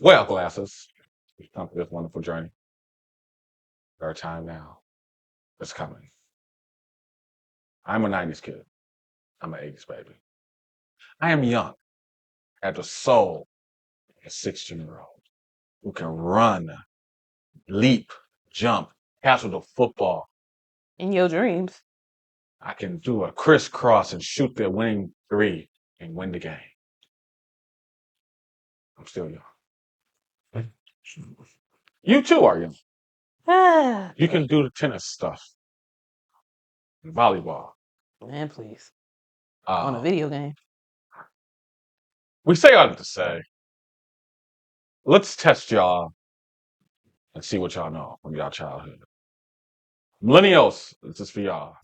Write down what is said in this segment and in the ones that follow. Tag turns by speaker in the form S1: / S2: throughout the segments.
S1: Well, glasses, we've come to this wonderful journey. Our time now is coming. I'm a 90s kid. I'm an 80s baby. I am young, have the soul of a 16-year-old who can run, leap, jump, tackle the football.
S2: In your dreams.
S1: I can do a crisscross and shoot the winning three and win the game. I'm still young. You too are young. You can do the tennis stuff, volleyball.
S2: Man, please. On a video game.
S1: We say all that to say, let's test y'all and see what y'all know from y'all childhood. Millennials, this is for y'all.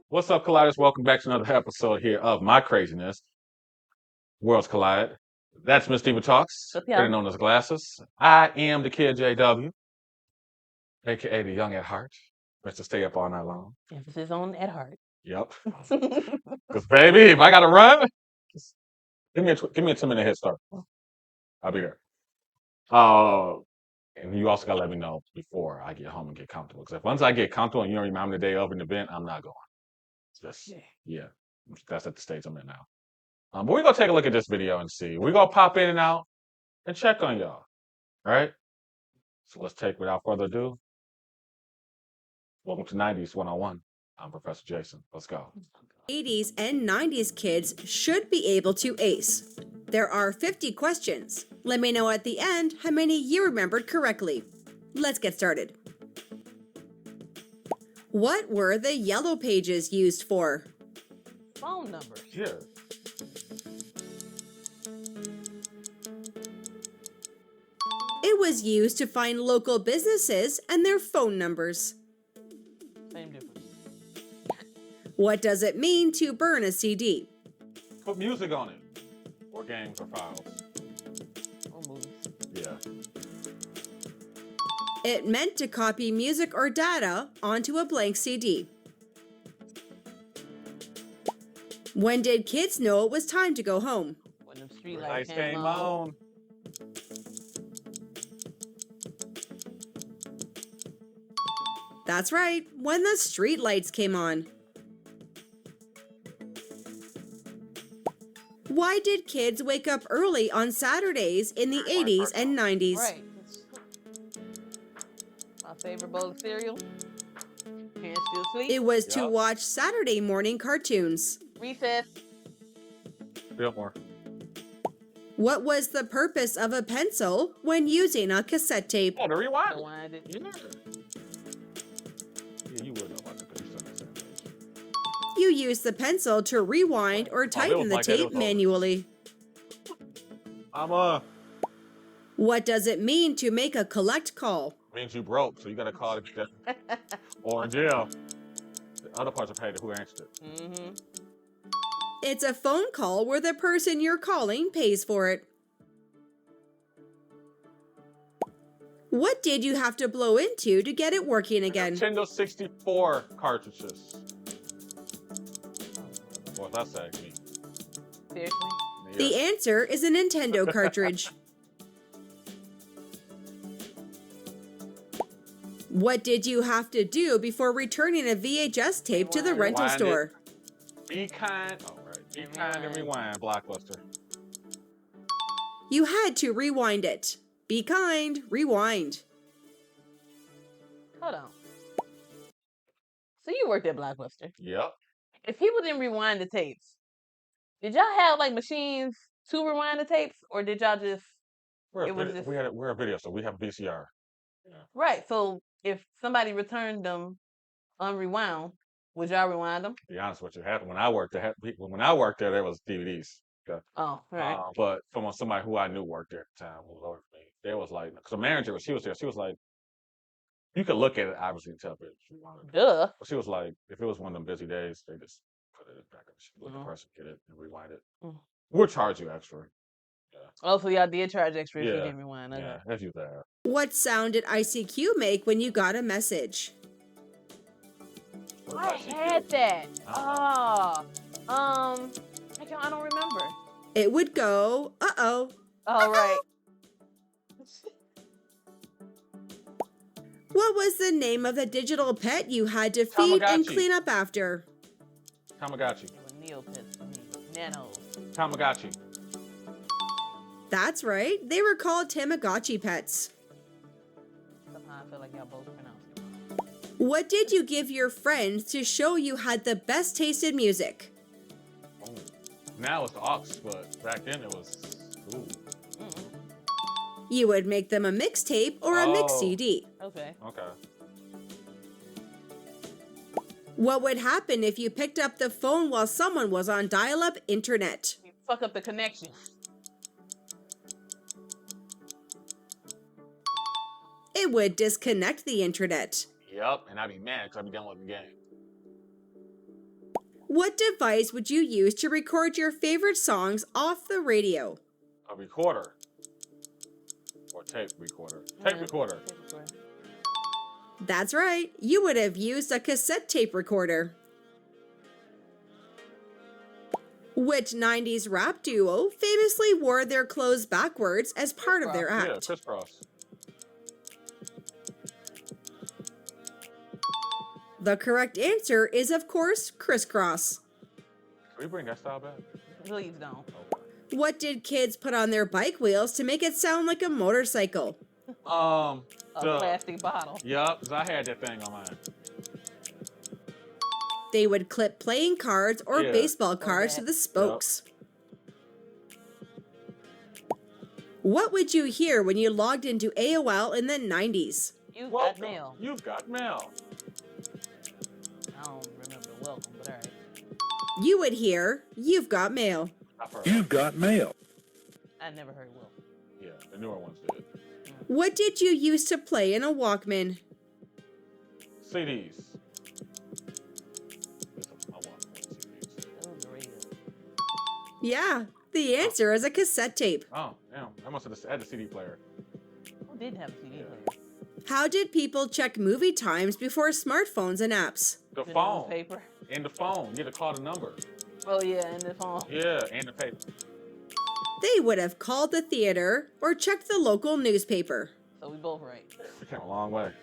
S1: What's up, Colliders? Welcome back to another episode here of My Craziness. Worlds Collide. That's Ms Diva Talks, better known as Glasses. I am the kid JW, aka the young at heart. Mr. Stay up all night long.
S2: Emphasis on at heart.
S1: Yep. Because baby, if I gotta run, give me a 10-minute head start. I'll be there. And you also gotta let me know before I get home and get comfortable. Because once I get comfortable and you don't remind me the day of an event, I'm not going. Just yeah, that's at the stage I'm in now. But we're gonna take a look at this video and see. We're gonna pop in and out and check on y'all. All right. So let's take without further ado. Welcome to 90s 101. I'm Professor Jason. Let's go.
S3: 80s and 90s kids should be able to ace. There are 50 questions. Let me know at the end how many you remembered correctly. Let's get started. What were the yellow pages used for?
S2: Phone numbers.
S1: Yeah.
S3: It was used to find local businesses and their phone numbers.
S2: Same difference.
S3: What does it mean to burn a CD?
S1: Put music on it. Or games or files.
S2: Or movies.
S1: Yeah.
S3: It meant to copy music or data onto a blank CD. When did kids know it was time to go home?
S2: When them street
S1: Lights
S2: lights
S1: came on.
S3: That's right, when the street lights came on. Why did kids wake up early on Saturdays in the 80s and 90s?
S2: Right. My favorite bowl of cereal. Can't still sleep.
S3: It was to watch Saturday morning cartoons.
S2: Recess.
S1: Fillmore.
S3: What was the purpose of a pencil when using a cassette tape?
S1: Oh, to rewind.
S2: Rewind it.
S1: Yeah, you would know about the good stuff.
S3: You use the pencil to rewind or tighten the tape manually. What does it mean to make a collect call?
S1: Means you broke, so you gotta call it or in jail. The other parts are paid to who answered it.
S2: Mm-hmm.
S3: It's a phone call where the person you're calling pays for it. What did you have to blow into to get it working again?
S1: Nintendo 64 cartridges. What does that say?
S2: Seriously?
S1: Yeah.
S3: The answer is a Nintendo cartridge. What did you have to do before returning a VHS tape to the rental
S1: Rewind
S3: store?
S1: Be kind. Oh, right. Be kind and rewind, Blockbuster.
S3: You had to rewind it. Be kind, rewind.
S2: Hold on. So you worked at Blockbuster.
S1: Yep.
S2: If people didn't rewind the tapes, did y'all have like machines to rewind the tapes, or did y'all just?
S1: We're a video, so we have VCR. Yeah.
S2: Right. So if somebody returned them unrewound, would y'all rewind them?
S1: To be honest with you, happened when I worked there. When I worked there was DVDs. Okay?
S2: Oh, right.
S1: But from somebody who I knew worked there at the time, who was over me, there was like, because the manager, she was there. She was like, you could look at it, obviously, and tell if it was rewound.
S2: Duh.
S1: But she was like, if it was one of them busy days, they just put it back up. Let the
S2: Mhm.
S1: person get it and rewind it.
S2: Mm.
S1: We'll charge you extra.
S2: Oh, so y'all did charge extra if you
S1: Yeah.
S2: didn't rewind. Okay.
S1: Yeah, if you there.
S3: What sound did ICQ make when you got a message?
S1: What
S2: I
S1: was ICQ?
S2: had that.
S1: I don't
S2: I don't remember.
S3: It would go, uh-oh.
S2: Oh, right.
S3: What was the name of the digital pet you had to feed and
S1: Tamagotchi.
S3: clean up after?
S1: Tamagotchi.
S2: They were Neopets for me. Nanos.
S1: Tamagotchi.
S3: That's right. They were called Tamagotchi pets.
S2: Somehow I feel like y'all both pronounced it wrong.
S3: What did you give your friends to show you had the best taste in music?
S1: Oh. Now it's the aux, but back then it was. Ooh.
S2: Mm-mm.
S3: You would make them a mixtape or a mix
S1: Oh.
S3: CD.
S2: Okay.
S1: Okay.
S3: What would happen if you picked up the phone while someone was on dial-up internet?
S2: You fuck up the connection.
S3: It would disconnect the internet.
S1: Yep, and I'd be mad because I'd be done with the game.
S3: What device would you use to record your favorite songs off the radio?
S1: A recorder. Or tape recorder. Tape
S2: Yeah.
S1: recorder.
S2: Tape recorder.
S3: That's right. You would have used a cassette tape recorder. Which 90s rap duo famously wore their clothes backwards as part of their
S1: Yeah,
S3: act?
S1: crisscross.
S3: The correct answer is, of course, crisscross.
S1: Can we bring that style back?
S2: Please don't.
S1: Okay.
S3: What did kids put on their bike wheels to make it sound like a motorcycle?
S2: A
S1: The-
S2: plastic bottle.
S1: Yup, because I had that thing on mine.
S3: They would clip playing cards or
S1: Yeah.
S3: baseball cards to
S2: that.
S3: the spokes. What would you hear when you logged into AOL in the 90s?
S2: You got
S1: Welcome.
S2: mail.
S1: You've got mail.
S2: I don't remember the welcome, but alright.
S3: You would hear, "You've got mail."
S1: I've heard
S4: You've got mail.
S2: I never heard welcome.
S1: Yeah, the newer ones did.
S3: What did you use to play in a Walkman?
S1: CDs. I want CDs.
S2: That was the radio.
S3: Yeah, the answer is a cassette tape.
S1: Oh, damn. I must have had the CD player.
S2: Who didn't have a CD
S1: Yeah.
S2: player?
S3: How did people check movie times before smartphones and apps?
S1: The
S2: The
S1: phone.
S2: newspaper.
S1: And the phone. You had to call the number.
S2: Oh yeah, and the phone.
S1: Yeah, and the paper.
S3: They would have called the theater or checked the local newspaper.
S2: So we both right.
S1: We came a long way.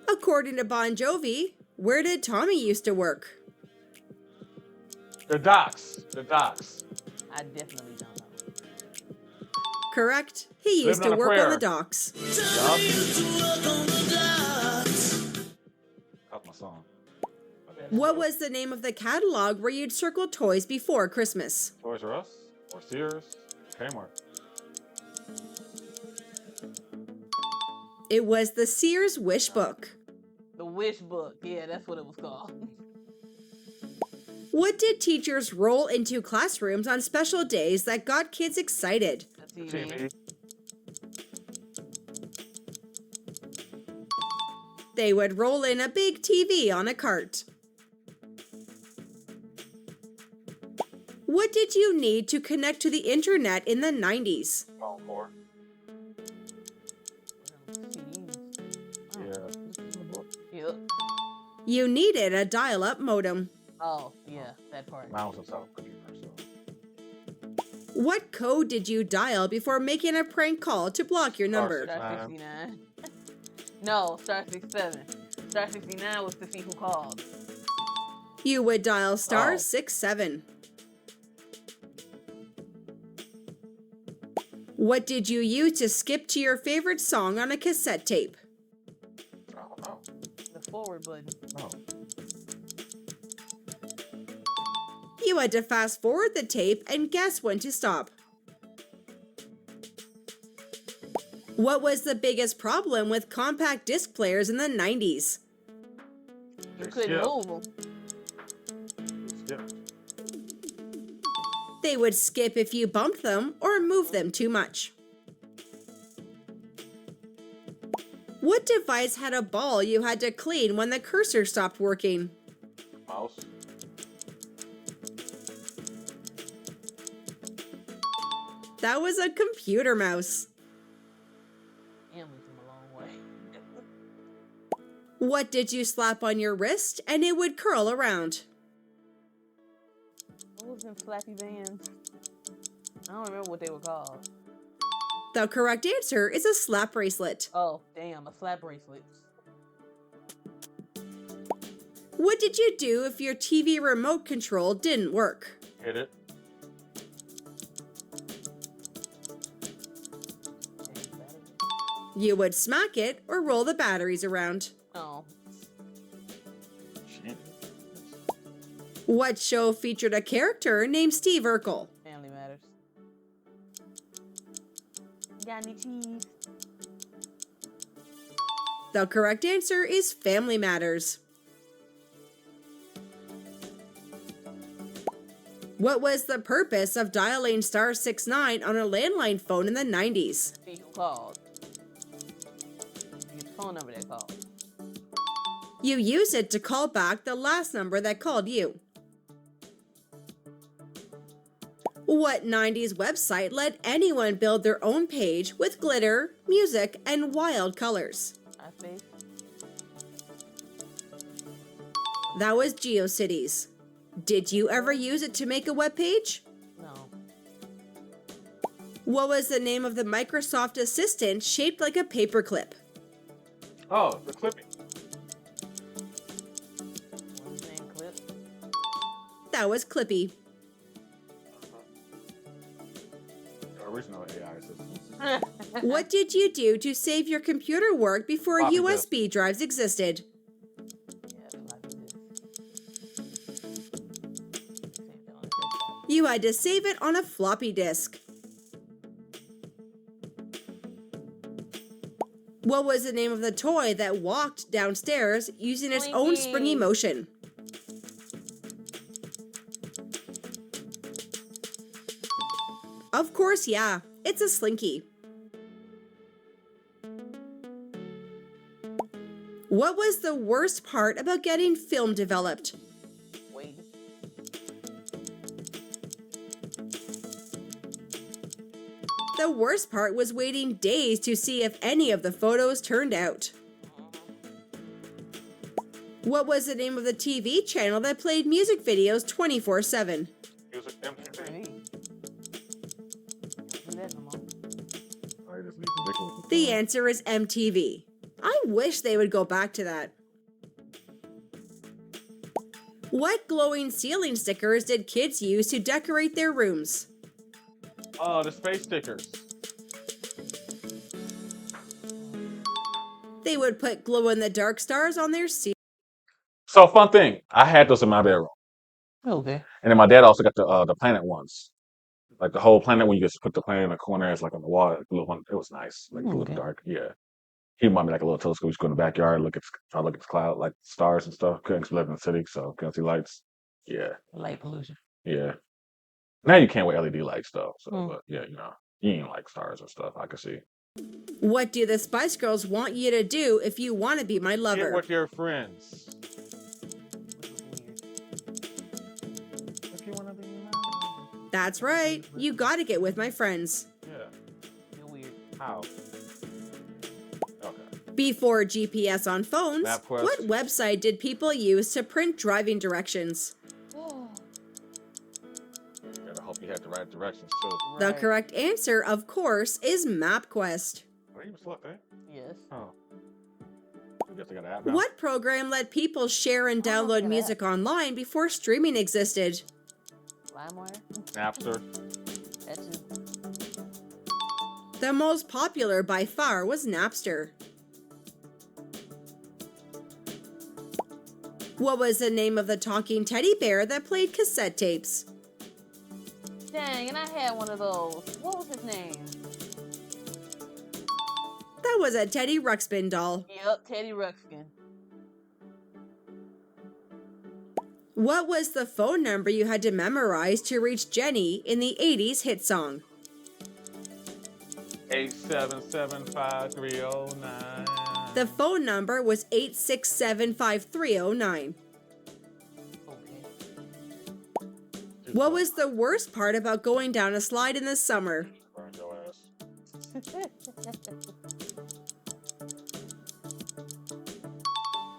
S3: According to Bon Jovi, where did Tommy used to work?
S1: The docks. The docks.
S2: I definitely don't know.
S3: Correct. He used
S1: Living
S3: to
S1: on a
S3: work on
S1: prayer.
S3: the docks.
S1: Yup. That's my song. Okay.
S3: What was the name of the catalog where you'd circle toys before Christmas?
S1: Toys R Us? Or Sears? Kmart.
S3: It was the Sears Wish Book.
S2: The Wish Book. Yeah, that's what it was called.
S3: What did teachers roll into classrooms on special days that got kids excited?
S2: The TV.
S1: TV.
S3: They would roll in a big TV on a cart. What did you need to connect to the internet in the 90s?
S1: Phone core.
S2: CDs.
S1: Yeah.
S2: Yep.
S3: You needed a dial-up modem.
S2: Oh, yeah, that part.
S1: Mine was a self-computer, so.
S3: What code did you dial before making a prank call to block your number?
S2: Star 69. No, star 67. Star 69 was to see who called.
S3: You would dial star
S1: Oh.
S3: 67. What did you use to skip to your favorite song on a cassette tape?
S1: I don't know.
S2: The forward button.
S1: No.
S3: You had to fast forward the tape and guess when to stop. What was the biggest problem with compact disc players in the 90s?
S2: You
S1: They
S2: couldn't
S1: skip.
S2: move them.
S1: Skip.
S3: They would skip if you bumped them or moved them too much. What device had a ball you had to clean when the cursor stopped working?
S1: Mouse.
S3: That was a computer mouse.
S2: Damn, we came a long way.
S3: What did you slap on your wrist and it would curl around?
S2: What was them flappy bands? I don't remember what they were called.
S3: The correct answer is a slap bracelet.
S2: Oh, damn, a slap bracelet.
S3: What did you do if your TV remote control didn't work?
S1: Hit it.
S3: You would smack it or roll the batteries around.
S2: Oh,
S1: Shit.
S3: What show featured a character named Steve Urkel?
S2: Family Matters. Got any cheese?
S3: The correct answer is Family Matters. What was the purpose of dialing *69 on a landline phone in the 90s?
S2: See who called. Get the phone number they called.
S3: You use it to call back the last number that called you. What 90s website let anyone build their own page with glitter, music, and wild colors?
S2: I see.
S3: That was GeoCities. Did you ever use it to make a web page?
S2: No.
S3: What was the name of the Microsoft Assistant shaped like a paperclip?
S1: Oh, the clipping.
S2: What's his name? Clip?
S3: That was Clippy.
S1: The original AI system.
S3: What did you do to save your computer work before
S1: Floppy
S3: USB drives existed?
S2: Yeah, floppy disk. Saved it on the desktop.
S3: You had to save it on a floppy disk. What was the name of the toy that walked downstairs using its own springy
S2: Slinky.
S3: motion? Of course, yeah. It's a slinky. What was the worst part about getting film developed?
S2: Wait.
S3: The worst part was waiting days to see if any of the photos turned out. What was the name of the TV channel that played music videos 24/7?
S1: Music MTV.
S2: Hey. Don't do that no more.
S1: I just need ridiculous.
S3: The answer is MTV. I wish they would go back to that. What glowing ceiling stickers did kids use to decorate their rooms?
S1: Oh, the space stickers.
S3: They would put glow-in-the-dark stars on their ceiling.
S1: So fun thing, I had those in my bedroom,
S2: Okay.
S1: and then my dad also got the planet ones, like the whole planet when you just put the planet in the corner, it's like on the wall, like a little one. It was nice, like a little
S2: Okay.
S1: dark. Yeah, he bought me like a little telescope. Just go in the backyard, try to look at the cloud, like stars and stuff. Couldn't 'cause we live in the city, so couldn't see lights. Yeah,
S2: Light pollution.
S1: yeah. Now you can't wear LED lights though. So,
S2: Mm.
S1: but yeah, you ain't like stars and stuff. I can see.
S3: What do the Spice Girls want you to do if you want to be my
S1: Get
S3: lover?
S1: with your friends.
S2: Which was weird.
S1: If you wanna be mine.
S3: That's right. You gotta get with my friends.
S1: Yeah.
S2: You're weird.
S1: How? Okay.
S3: Before GPS on phones,
S1: MapQuest.
S3: what website did people use to print driving directions?
S2: Oh,
S1: Gotta hope you had the right directions too.
S3: The
S2: right.
S3: correct answer, of course, is MapQuest.
S1: Well, you was left, eh?
S2: Yes.
S1: Oh. I guess I got an app now.
S3: What program let people share and
S2: Oh,
S3: download
S2: look at
S3: music online before streaming existed?
S2: LimeWire.
S1: Napster.
S2: That's it.
S3: The most popular by far was Napster. What was the name of the talking teddy bear that played cassette tapes?
S2: Dang, and I had one of those. What was his name?
S3: That was a Teddy Ruxpin doll.
S2: Yep, Teddy Ruxpin.
S3: What was the phone number you had to memorize to reach Jenny in the 80s hit song?
S1: 8775309.
S3: The phone number was 8675309.
S2: Okay.
S3: What was the worst part about going down a slide in the summer?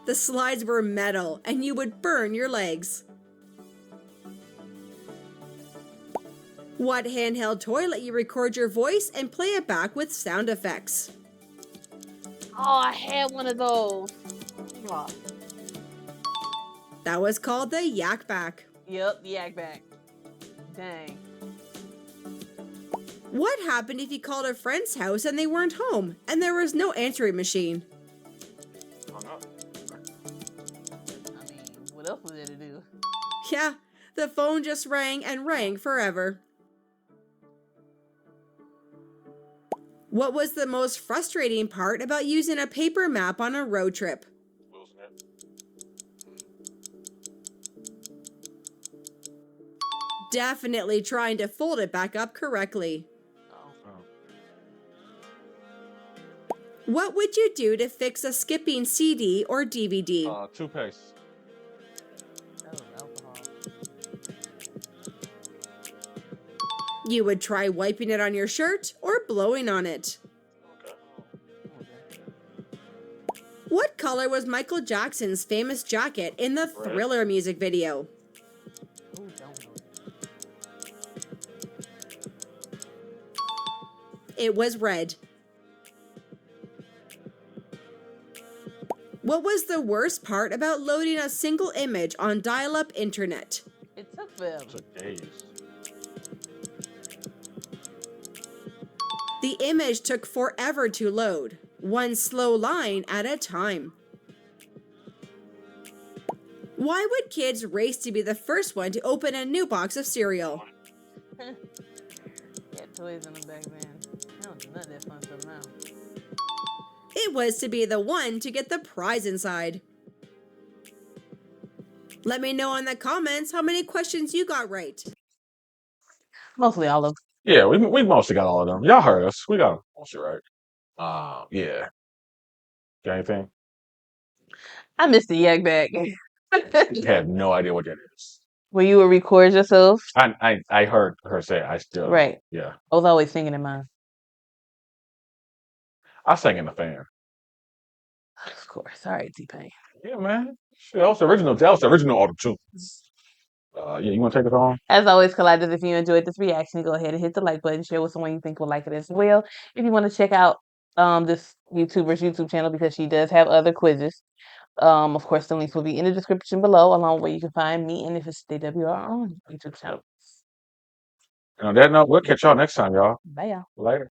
S3: The slides were metal and you would burn your legs. What handheld toy let you record your voice and play it back with sound effects?
S2: Oh, I had one of those. Oh,
S3: That was called the Yak Back.
S2: yep, the yak back. Dang.
S3: What happened if you called a friend's house and they weren't home and there was no answering machine?
S2: I mean, what else was there to do?
S3: Yeah, the phone just rang and rang forever. What was the most frustrating part about using a paper map on a road trip? Definitely trying to fold it back up correctly.
S2: Oh.
S3: What would you do to fix a skipping CD or DVD?
S1: Toothpaste.
S2: That was alcohol.
S3: You would try wiping it on your shirt or blowing on it. What color was Michael Jackson's famous jacket in the
S1: Red.
S3: Thriller music video?
S2: Who don't know?
S3: It was red. What was the worst part about loading a single image on dial-up internet?
S2: It took them.
S1: Took days.
S3: The image took forever to load, one slow line at a time. Why would kids race to be the first one to open a new box of cereal?
S2: Yeah, toys in the back then. I don't do none of that fun stuff now.
S3: It was to be the one to get the prize inside. Let me know in the comments how many questions you got right.
S2: Mostly all of them.
S1: Yeah, we mostly got all of them. Y'all heard us. We got them mostly right. Yeah. Got anything?
S2: I missed the yak back.
S1: Have no idea what that is.
S2: Where you would record yourself.
S1: I heard her say it. I still
S2: Right.
S1: Yeah.
S2: I was always singing in mine.
S1: I sang in the fan.
S2: Of course. All right, T-Pain.
S1: Yeah, man. Shit, that was the original. That was the original auto tune. Yeah, you want to take it on?
S2: As always, Colliders, if you enjoyed this reaction, go ahead and hit the like button. Share with someone you think will like it as well. If you want to check out this YouTuber's YouTube channel, because she does have other quizzes. Of course, the links will be in the description below, along with where you can find me and if it's JW our own YouTube channel.
S1: And on that note, we'll catch y'all next time, y'all.
S2: Bye, y'all.
S1: Later.